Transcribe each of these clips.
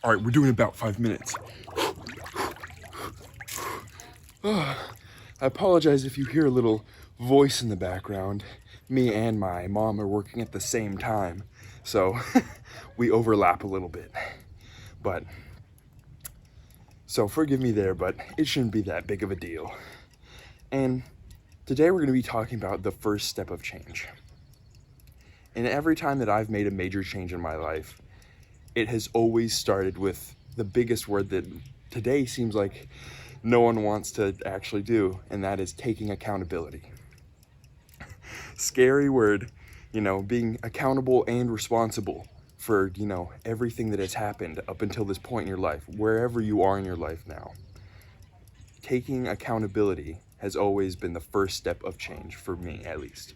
All right, we're doing about 5 minutes. I apologize if you hear a little voice in the background. Me and my mom are working at the same time, so we overlap a little bit. But, so forgive me there, but it shouldn't be that big of a deal. And today we're going to be talking about the first step of change. And every time that I've made a major change in my life, it has always started with the biggest word that today seems like no one wants to actually do, and that is taking accountability. Scary word, being accountable and responsible for, everything that has happened up until this point in your life, wherever you are in your life now. Taking accountability has always been the first step of change, for me at least.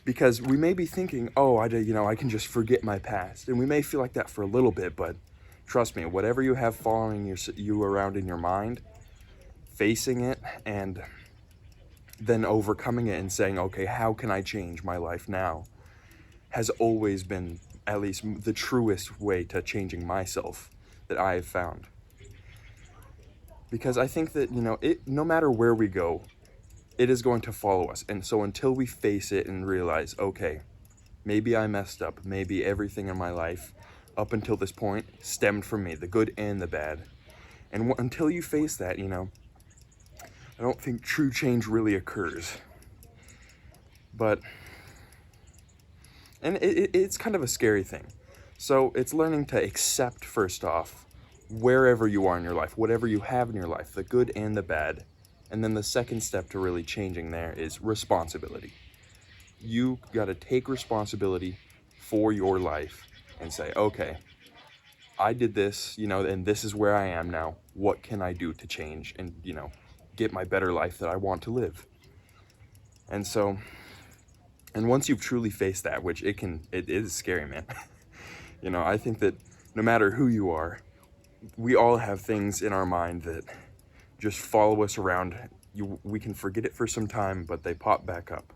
Because we may be thinking, oh, I can just forget my past. And we may feel like that for a little bit, but trust me, whatever you have following you around in your mind, facing it and then overcoming it and saying, okay, how can I change my life now, has always been at least the truest way to changing myself that I have found. Because I think that, no matter where we go, it is going to follow us. And so until we face it and realize, okay, maybe I messed up, maybe everything in my life up until this point stemmed from me, the good and the bad. And until you face that, I don't think true change really occurs. And it's kind of a scary thing. So it's learning to accept, first off, wherever you are in your life, whatever you have in your life, the good and the bad. And then the second step to really changing there is responsibility. You got to take responsibility for your life and say, okay, I did this, and this is where I am now. What can I do to change and, get my better life that I want to live? And so, and once you've truly faced that, which it is scary, man. I think that no matter who you are, we all have things in our mind that just follow us around. We can forget it for some time, but they pop back up.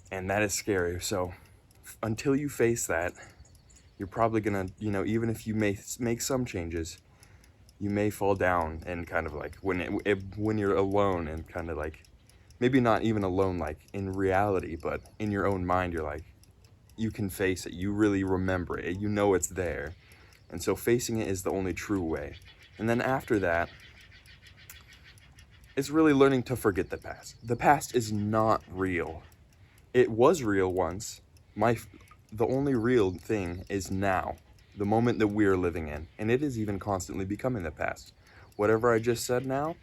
And that is scary. So until you face that, you're probably gonna, even if you may make some changes, you may fall down and kind of like when you're alone and kind of like, maybe not even alone like in reality, but in your own mind, you're like, you can face it. You really remember it. You know it's there. And so facing it is the only true way. And then after that, it's really learning to forget the past. The past is not real. It was real once. The only real thing is now, the moment that we're living in. And it is even constantly becoming the past. Whatever I just said now,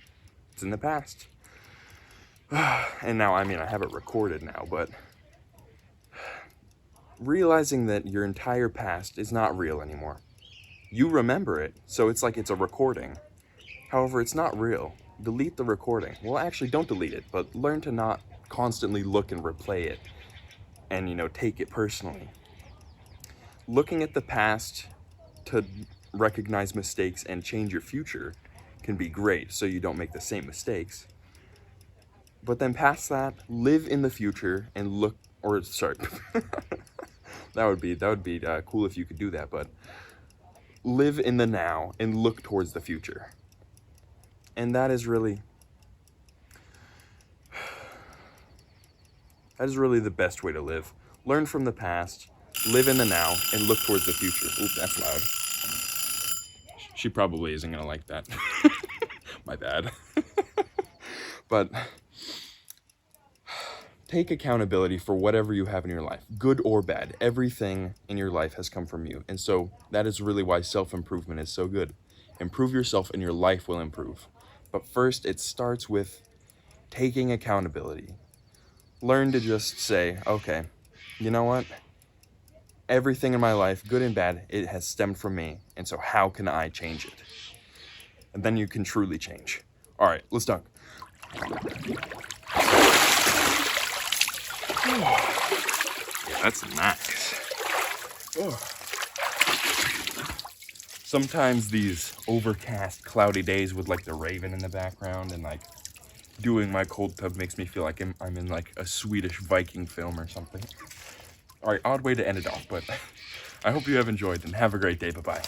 it's in the past. And now, I have it recorded now, but realizing that your entire past is not real anymore. You remember it, so it's like it's a recording. However, it's not real. Delete the recording. Well, actually, don't delete it, but learn to not constantly look and replay it and, take it personally. Looking at the past to recognize mistakes and change your future can be great, so you don't make the same mistakes. But then past that, live in the future and look, or sorry, that would be cool if you could do that, but live in the now and look towards the future. And that is really the best way to live. Learn from the past, live in the now, and look towards the future. Ooh, that's loud. She probably isn't gonna like that. My bad. But take accountability for whatever you have in your life, good or bad. Everything in your life has come from you. And so that is really why self-improvement is so good. Improve yourself and your life will improve. But first, it starts with taking accountability. Learn to just say, okay, you know what? Everything in my life, good and bad, it has stemmed from me. And so how can I change it? And then you can truly change. All right, let's dunk. Yeah, that's nice. Oh. Sometimes these overcast, cloudy days with like the raven in the background and like doing my cold tub makes me feel like I'm in like a Swedish Viking film or something. All right, odd way to end it off, but I hope you have enjoyed and have a great day. Bye-bye.